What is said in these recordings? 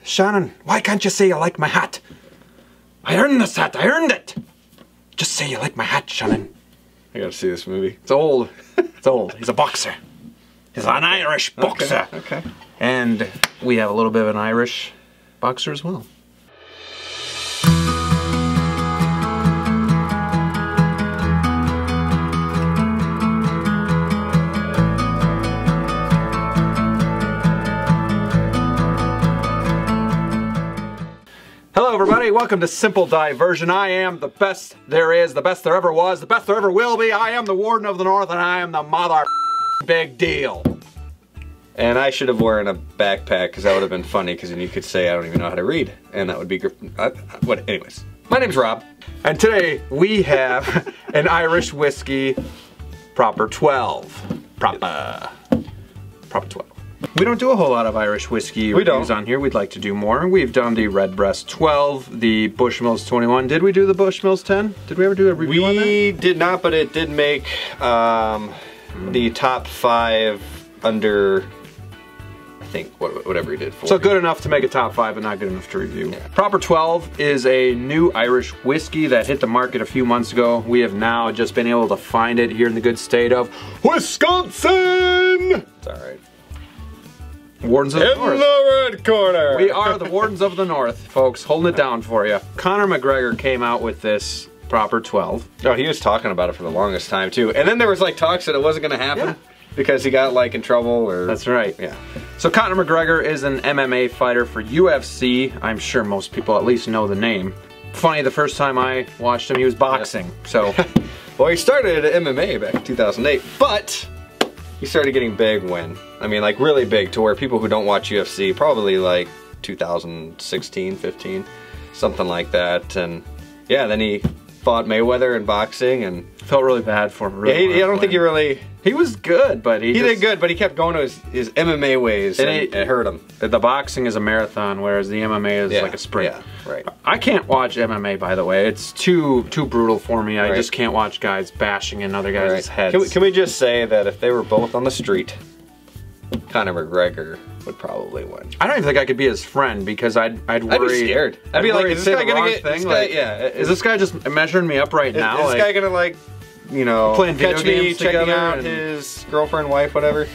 Shannon, why can't you say you like my hat? I earned this hat, I earned it! Just say you like my hat, Shannon. I gotta see this movie. It's old. It's old. He's a boxer. He's an Irish boxer. Okay. And we have a little bit of an Irish boxer as well. Hello everybody, welcome to Simple Diversion. I am the best there is, the best there ever was, the best there ever will be. I am the Warden of the North and I am the mother big deal. And I should have worn a backpack because that would have been funny because then you could say I don't even know how to read and that would be anyways. My name's Rob. And today we have an Irish whiskey Proper 12. Proper 12. We don't do a whole lot of Irish whiskey reviews on here. We'd like to do more. We've done the Redbreast 12, the Bushmills 21. Did we do the Bushmills 10? Did we ever do a review on that? We did not, but it did make the top 5 under, I think, whatever he did for. So good enough to make a top 5, but not good enough to review. Yeah. Proper 12 is a new Irish whiskey that hit the market a few months ago. We have now just been able to find it here in the good state of Wisconsin! It's alright. Wardens of the North. In the red corner! We are the Wardens of the North, folks. Holding it down for you. Conor McGregor came out with this Proper 12. Oh, he was talking about it for the longest time, too. And then there was, like, talks that it wasn't going to happen because he got, like, in trouble or... That's right. Yeah. So Conor McGregor is an MMA fighter for UFC. I'm sure most people at least know the name. Funny, the first time I watched him, he was boxing, so... Well, he started at MMA back in 2008, but... he started getting big when, I mean, like really big to where people who don't watch UFC, probably like 2016, 15, something like that. And yeah, then he fought Mayweather in boxing and felt really bad for him. Really I don't think he really... He was good, but he did good, but he kept going to his MMA ways and it hurt him. The boxing is a marathon, whereas the MMA is like a sprint. Yeah, right. I can't watch MMA, by the way. It's too brutal for me. I just can't watch guys bashing in other guys' heads. Can we just say that if they were both on the street, Conor McGregor would probably win. I don't even think I could be his friend because I'd worry. I'd be scared. I'd be like, is this guy gonna get... Is this guy just measuring me up right now? Is this guy gonna like... you know, playing video catch games me checking together out his girlfriend, wife, whatever.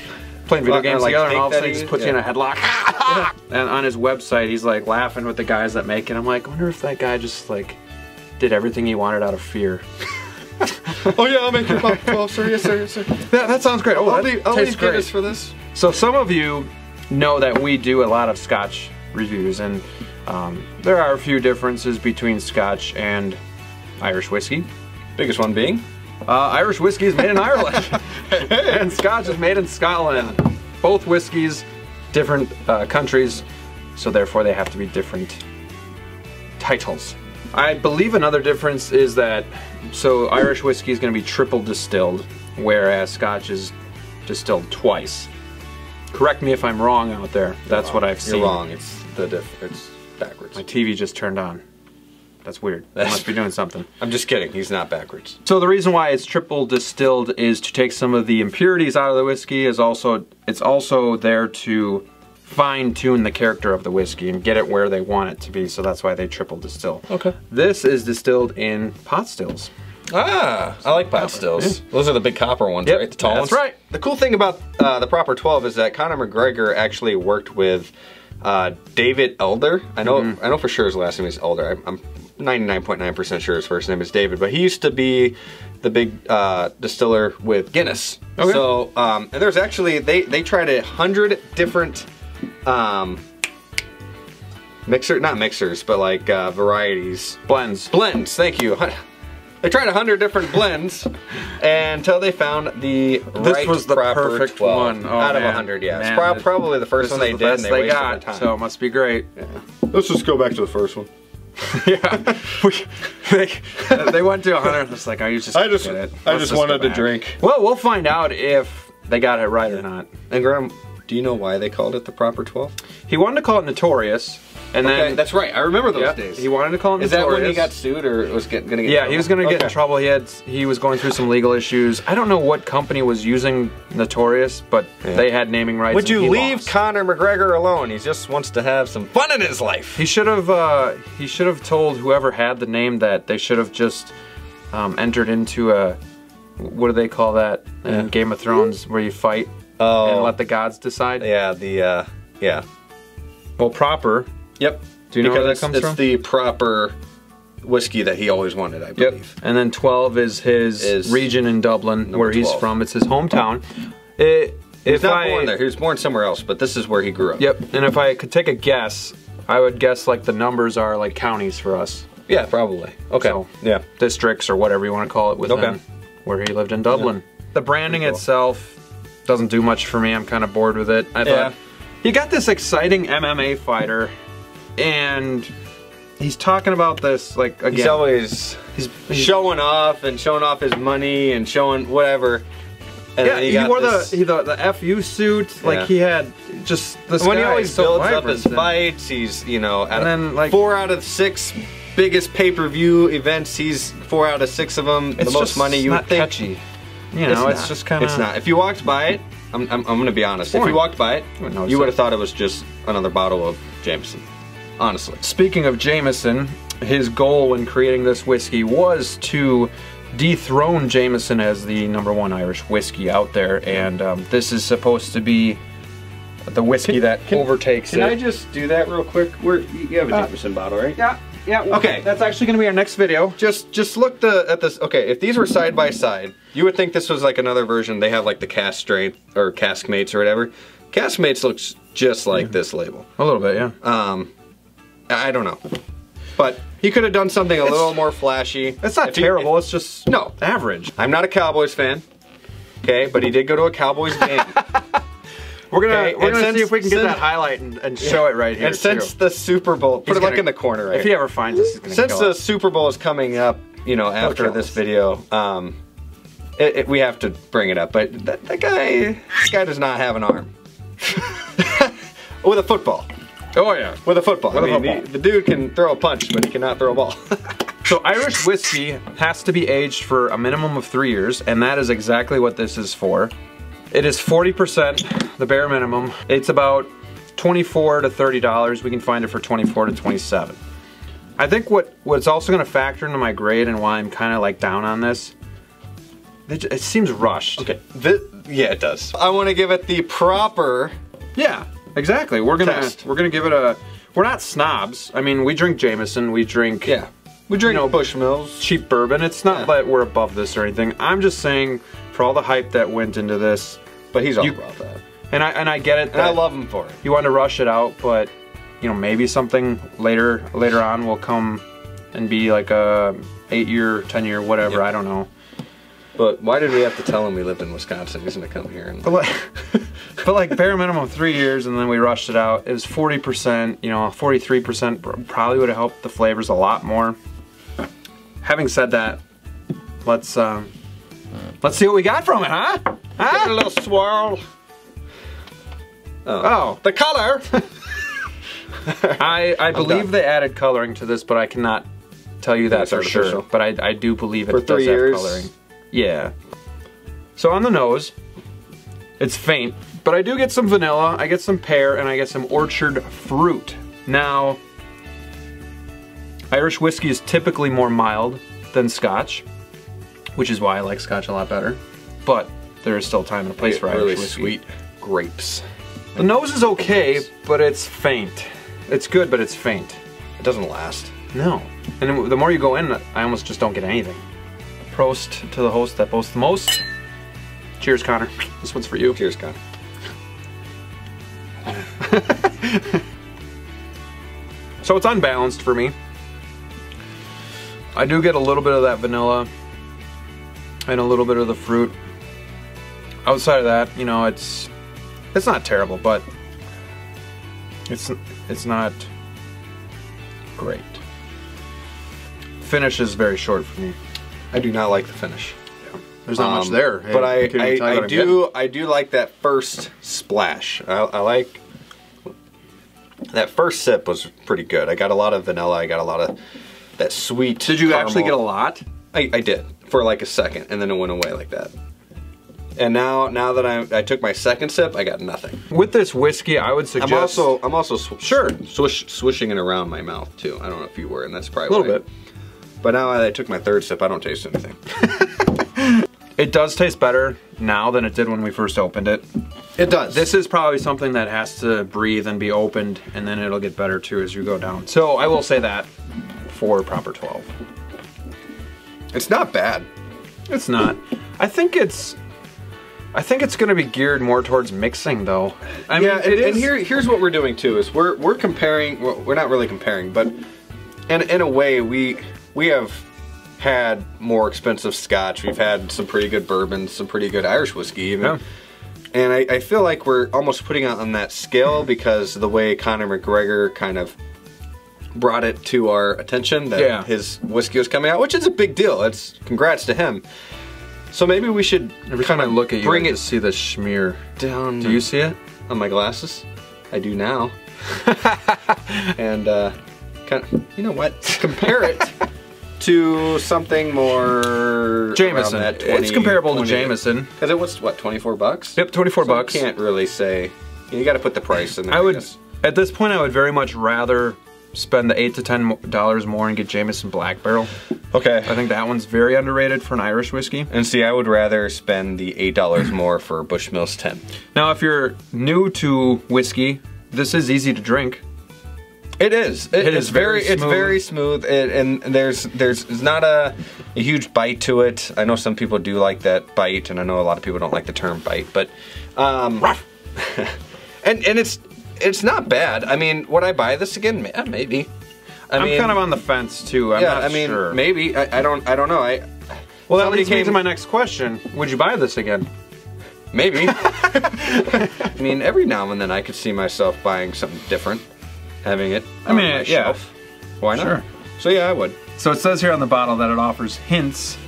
Playing video games like, together and all of a sudden he just puts you in a headlock. Yeah. And on his website he's like laughing with the guys that make it. I'm like, I wonder if that guy just like did everything he wanted out of fear. Oh yeah, I'll make your pop 12, sir. Yes, sir. Yes, sir. That sounds great. Oh, I'll leave Guinness for this. So some of you know that we do a lot of Scotch reviews, and there are a few differences between Scotch and Irish whiskey. Biggest one being? Irish whiskey is made in Ireland, and Scotch is made in Scotland. Both whiskeys, different countries, so therefore they have to be different titles. I believe another difference is that, so Irish whiskey is going to be triple distilled, whereas Scotch is distilled twice. Correct me if I'm wrong out there. That's what I've seen. You're wrong. It's backwards. My TV just turned on. That's weird. I must be doing something. I'm just kidding. He's not backwards. So the reason why it's triple distilled is to take some of the impurities out of the whiskey. It's also there to fine-tune the character of the whiskey and get it where they want it to be. So that's why they triple distill. Okay. This is distilled in pot stills. Ah, I like pot stills. Yeah. Those are the big copper ones, right? The tall ones. That's right. The cool thing about the Proper 12 is that Conor McGregor actually worked with David Elder. I know for sure his last name is Elder. I'm 99.9% sure his first name is David, but he used to be the big distiller with Guinness. Okay. So, and there's actually, they tried 100 different not mixers, but like varieties. Blends, thank you. They tried 100 different blends until they found the This was the perfect one. Oh, out of 100, yeah. Man, it's probably the first one they did, and they wasted their time. So it must be great. Yeah. Let's just go back to the first one. Yeah, they went to 100. It's like, I just wanted to drink. Well, we'll find out if they got it right or not. And Graham, Do you know why they called it the proper 12? He wanted to call it Notorious, and then that's right. I remember those days. He wanted to call it Notorious. Is that when he got sued, or was gonna get? Yeah, he was gonna get in trouble. He was going through some legal issues. I don't know what company was using Notorious, but they had naming rights. Would you leave Conor McGregor alone? He just wants to have some fun in his life. He should have told whoever had the name that they should have just entered into a, what do they call that in Game of Thrones, where you fight and let the gods decide? Yeah, yeah. Well, proper. Yep. Do you know where that comes from? It's the proper whiskey that he always wanted, I believe. And then 12 is his region in Dublin, where he's from. It's his hometown. He's not born there. He was born somewhere else, but this is where he grew up. Yep. And if I could take a guess, I would guess like the numbers are like counties for us. Yeah, probably. Okay. So, yeah. Districts or whatever you want to call it within where he lived in Dublin. Yeah. The branding itself doesn't do much for me. I'm kind of bored with it. I thought, you got this exciting MMA fighter, and he's talking about this, like, again. He's always showing off and showing off his money and showing whatever. And yeah, he wore the FU suit. Like, he had just this when guy he always so builds up his fights, he's, you know, and then, like, 4 out of 6 biggest pay-per-view events, he's 4 out of 6 of them. The most money you would think. Catchy. You know, it's just kind of. It's not. If you walked by it, I'm gonna be honest. If you walked by it, you would have thought it was just another bottle of Jameson. Honestly. Speaking of Jameson, his goal when creating this whiskey was to dethrone Jameson as the #1 Irish whiskey out there, and this is supposed to be the whiskey that overtakes it. Can I just do that real quick? You have a Jameson bottle, right? Yeah. Yeah, well, okay. That's actually going to be our next video. Just look at this. Okay, if these were side by side, you would think this was like another version. They have like the cask strength or cask mates or whatever. Cask mates looks just like this label. A little bit, yeah. I don't know, but he could have done something a little more flashy. It's not terrible. It's just average. I'm not a Cowboys fan. Okay, but he did go to a Cowboys game. We're gonna see if we can get that highlight and show it right here. And since the Super Bowl, put it like in the corner right here. If he ever finds us, he's gonna since the Super Bowl is coming up, you know, after this video, we have to bring it up. But this guy does not have an arm. With a football. Oh yeah, with a football. The dude can throw a punch, but he cannot throw a ball. So Irish whiskey has to be aged for a minimum of 3 years, and that is exactly what this is for. It is 40%, the bare minimum. It's about $24 to $30. We can find it for $24 to $27. I think what's also going to factor into my grade and why I'm kind of like down on this, it seems rushed. Okay, yeah, it does. I want to give it the proper. Yeah, exactly. We're gonna give it a. We're not snobs. I mean, we drink Jameson. We drink. Yeah. We drink Bushmills, cheap bourbon. It's not that we're above this or anything. I'm just saying, for all the hype that went into this, but he's all about that. And I get it. And I love him for it. You want to rush it out, but you know, maybe something later on will come and be like a 8-year, 10-year, whatever. Yep. I don't know. But why did we have to tell him we lived in Wisconsin? He's gonna come here and. But like bare minimum 3 years, and then we rushed it out. It was 40%. You know, 43% probably would have helped the flavors a lot more. Having said that, let's see what we got from it, huh? Give it a little swirl. Oh, the color. I believe they added coloring to this, but I cannot tell you that for sure. But I do believe it does have coloring. Yeah. So on the nose, it's faint, but I do get some vanilla, I get some pear, and I get some orchard fruit. Now, Irish whiskey is typically more mild than Scotch, which is why I like Scotch a lot better. But there is still time and a place for Irish whiskey. Sweet grapes. The nose is okay, but it's faint. It's good, but it's faint. It doesn't last. No. And the more you go in, I almost just don't get anything. Prost to the host that boasts the most. Cheers, Connor. This one's for you. Cheers, Connor. So it's unbalanced for me. I do get a little bit of that vanilla and a little bit of the fruit. Outside of that, you know, it's not terrible, but it's not great. Finish is very short for me. I do not like the finish. Yeah. There's not much there. But I do like that first splash. I like that first sip was pretty good. I got a lot of vanilla. I got a lot of that sweet. Did you caramel. actually get a lot? I did for like a second, and then it went away like that. And now that I took my second sip, I got nothing. With this whiskey, I would suggest. I'm also swishing it around my mouth too. I don't know if you were, and that's probably a little bit. But now that I took my third sip, I don't taste anything. It does taste better now than it did when we first opened it. It does. This is probably something that has to breathe and be opened, and then it'll get better too as you go down. So I will say that for proper 12. It's not bad. It's not. I think it's going to be geared more towards mixing, though. I mean, and here's what we're doing too: is we're comparing. Well, we're not really comparing, but in a way, we have had more expensive Scotch. We've had some pretty good bourbons, some pretty good Irish whiskey, even. Yeah. And I feel like we're almost putting it on that scale because of the way Conor McGregor kind of brought it to our attention that his whiskey was coming out, which is a big deal. It's congrats to him. So maybe we should every time I look at you, I just see the smear down. Do you see it on my glasses? I do now. And kind of, you know what? Compare it to something more Jameson. It's comparable to Jameson because it was what, 24 bucks? Yep, 24 bucks. You can't really say. You got to put the price in there. I would at this point. I would very much rather spend the $8 to $10 more and get Jameson Black Barrel. Okay. I think that one's very underrated for an Irish whiskey. And see, I would rather spend the $8 more for Bushmills 10. Now, if you're new to whiskey, this is easy to drink. It is. It's very smooth, and there's not a huge bite to it. I know some people do like that bite, and I know a lot of people don't like the term bite, but and it's not bad. I mean, would I buy this again? Maybe. I'm kind of on the fence too. I'm not sure. Maybe. I don't know. Well, that leads me to my next question. Would you buy this again? Maybe. I mean, every now and then I could see myself buying something different, having it on my shelf. Why not? Sure. So yeah, I would. So it says here on the bottle that it offers hints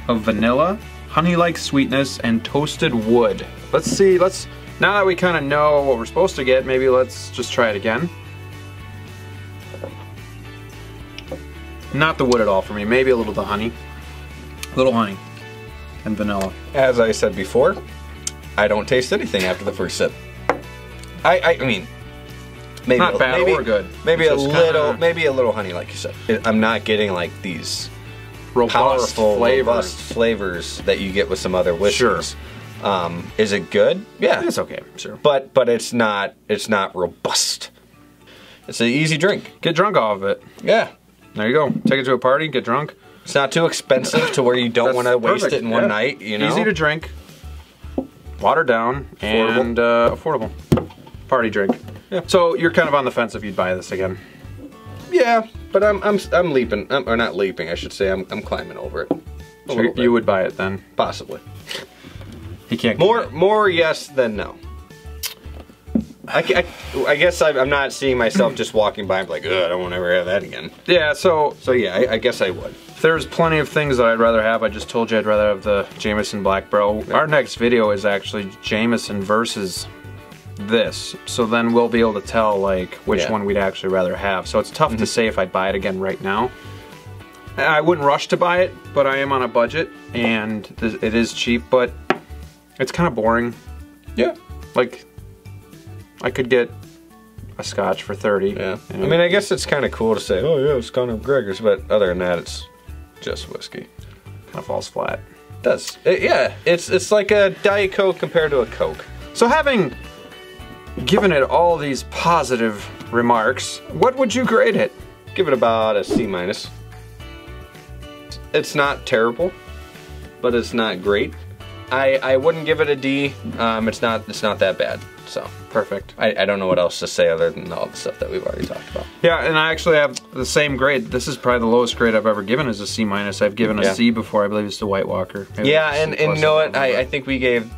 of vanilla, honey-like sweetness, and toasted wood. Let's see. Now that we kind of know what we're supposed to get, maybe let's just try it again. Not the wood at all for me. Maybe a little of the honey. A little honey and vanilla. As I said before, I don't taste anything after the first sip. I mean, maybe not bad or good. Maybe a little honey, like you said. I'm not getting like these powerful, robust flavors that you get with some other whiskeys. Sure. Is it good? Yeah, it's okay. Sure. But it's not robust. It's an easy drink. Get drunk off of it. Yeah. There you go. Take it to a party, get drunk. It's not too expensive to where you don't want to waste it in one night, you know? Easy to drink, watered down, and affordable. Party drink. Yeah. So you're kind of on the fence if you'd buy this again. Yeah, but I'm leaping, or not leaping, I should say. I'm climbing over it. So you would buy it then? Possibly. You can't. More yes than no. I guess I'm not seeing myself just walking by and be like, ugh, I don't want to ever have that again. Yeah, so yeah, I guess I would. There's plenty of things that I'd rather have. I just told you I'd rather have the Jameson Black Barrel. Yeah. Our next video is actually Jameson versus this. So then we'll be able to tell like which one we'd actually rather have. So it's tough to say if I'd buy it again right now. I wouldn't rush to buy it, but I am on a budget and it is cheap, but it's kind of boring. Yeah. Like, I could get a Scotch for 30. Yeah. I mean, I guess it's kind of cool to say, oh yeah, it's Conor McGregor's, but other than that, it's just whiskey. Kind of falls flat. It does. Yeah, it's like a Diet Coke compared to a Coke. So having given it all these positive remarks, what would you grade it? Give it about a C-. It's not terrible, but it's not great. I wouldn't give it a D. It's not that bad. So perfect. I don't know what else to say other than all the stuff that we've already talked about. Yeah, and I actually have the same grade. This is probably the lowest grade I've ever given is a C-. I've given a C before. I believe it's the White Walker. Maybe and you know what? I think we gave,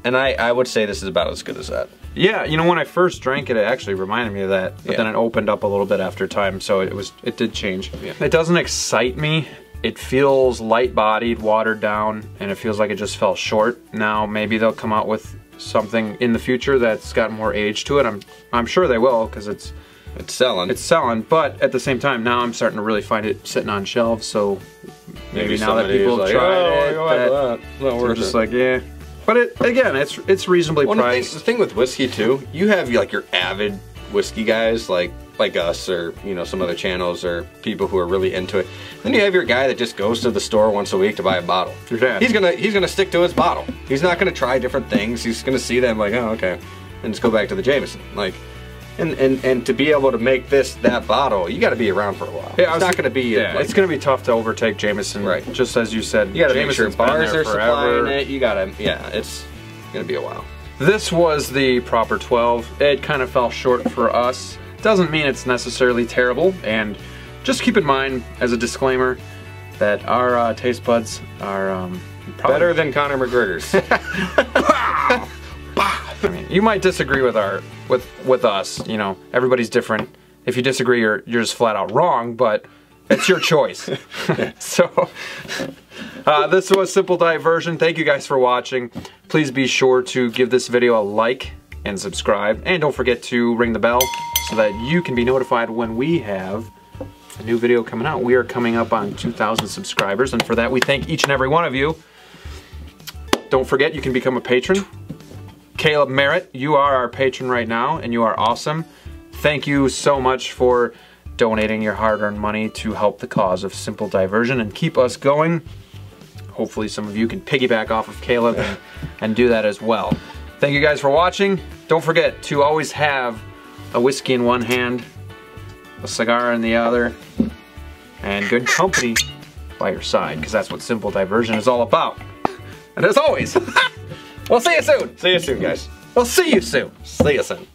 and I would say this is about as good as that. Yeah, you know, when I first drank it, it actually reminded me of that. But then it opened up a little bit after time, so it did change. Yeah. It doesn't excite me it feels light-bodied, watered down, and it feels like it just fell short. Now maybe they'll come out with something in the future that's got more age to it. I'm sure they will, because it's selling. It's selling, but at the same time, now I'm starting to really find it sitting on shelves. So maybe now that people have tried it, we're just like, yeah. But again, it's reasonably priced. The thing with whiskey too, you have like your avid whiskey guys like us, or you know, some other channels, or people who are really into it. Then you have your guy that just goes to the store once a week to buy a bottle. Your dad. He's gonna stick to his bottle. He's not gonna try different things. He's gonna see them like, oh, okay, and just go back to the Jameson. Like, and to be able to make that bottle, you got to be around for a while. Yeah, it's not gonna be. Yeah, like, it's gonna be tough to overtake Jameson. Right. Just as you said. You gotta make sure bars are forever. supplying it. You gotta. Yeah, it's gonna be a while. This was the proper 12. It kind of fell short for us. Doesn't mean it's necessarily terrible, and just keep in mind as a disclaimer that our taste buds are better than Conor McGregor's. I mean, you might disagree with us. You know, everybody's different. If you disagree, you're just flat out wrong. But it's your choice. So this was Simple Diversion. Thank you guys for watching. Please be sure to give this video a like and subscribe, and don't forget to ring the bell so that you can be notified when we have a new video coming out. We are coming up on 2,000 subscribers, and for that we thank each and every one of you. Don't forget, you can become a patron. Caleb Merritt, you are our patron right now, and you are awesome. Thank you so much for donating your hard-earned money to help the cause of Simple Diversion and keep us going. Hopefully some of you can piggyback off of Caleb and do that as well. Thank you guys for watching. Don't forget to always have a whiskey in one hand, a cigar in the other, and good company by your side, because that's what Simple Diversion is all about. And as always, we'll see you soon. See you soon, guys. We'll see you soon. See you soon.